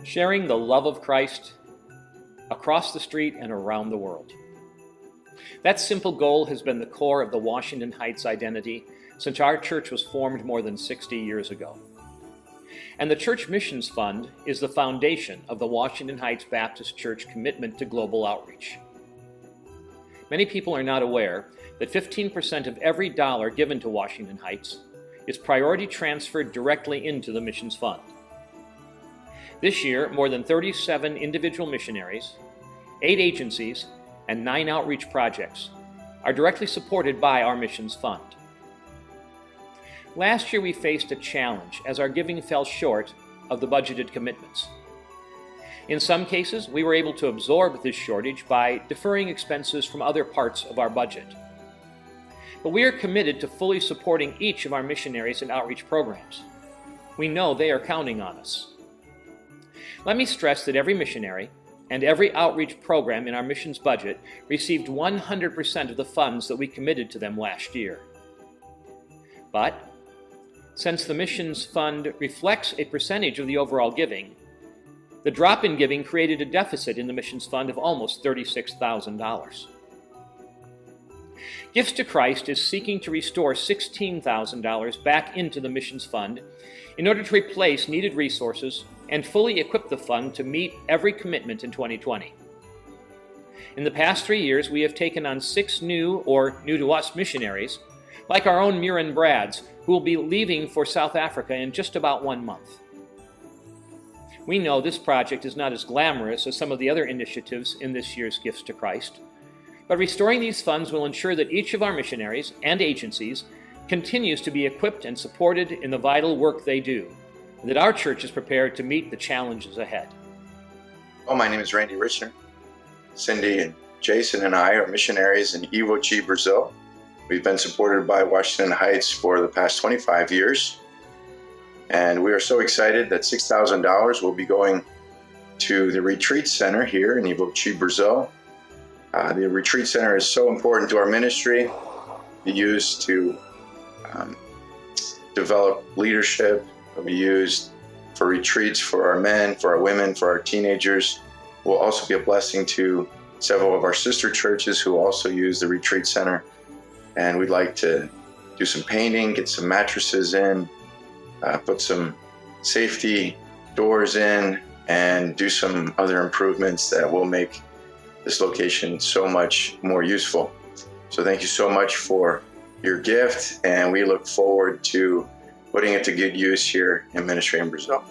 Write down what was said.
Sharing the love of Christ across the street and around the world. That simple goal has been the core of the Washington Heights identity since our church was formed more than 60 years ago. And the Church Missions Fund is the foundation of the Washington Heights Baptist Church commitment to global outreach. Many people are not aware that 15% of every dollar given to Washington Heights is priority transferred directly into the Missions Fund. This year, more than 37 individual missionaries, 8 agencies, and 9 outreach projects are directly supported by our Missions Fund. Last year we faced a challenge as our giving fell short of the budgeted commitments. In some cases, we were able to absorb this shortage by deferring expenses from other parts of our budget. But we are committed to fully supporting each of our missionaries and outreach programs. We know they are counting on us. Let me stress that every missionary and every outreach program in our missions budget received 100% of the funds that we committed to them last year. But since the Missions Fund reflects a percentage of the overall giving, the drop in giving created a deficit in the Missions Fund of almost $36,000. Gifts to Christ is seeking to restore $16,000 back into the Missions Fund in order to replace needed resources and fully equip the fund to meet every commitment in 2020. In the past 3 years, we have taken on 6 new or new-to-us missionaries, like our own Murin Brads, who will be leaving for South Africa in just about 1 month. We know this project is not as glamorous as some of the other initiatives in this year's Gifts to Christ, but restoring these funds will ensure that each of our missionaries and agencies continues to be equipped and supported in the vital work they do, and that our church is prepared to meet the challenges ahead. Well, my name is Randy Richner. Cindy and Jason and I are missionaries in WHBC, Brazil. We've been supported by Washington Heights for the past 25 years. And we are so excited that $6,000 will be going to the retreat center here in WHBC, Brazil. The retreat center is so important to our ministry. Be used to develop leadership. It'll be used for retreats for our men, for our women, for our teenagers. Will also be a blessing to several of our sister churches who also use the retreat center. And we'd like to do some painting, get some mattresses in, put some safety doors in, and do some other improvements that will make this location so much more useful. So thank you so much for your gift, and we look forward to putting it to good use here in ministry in Brazil.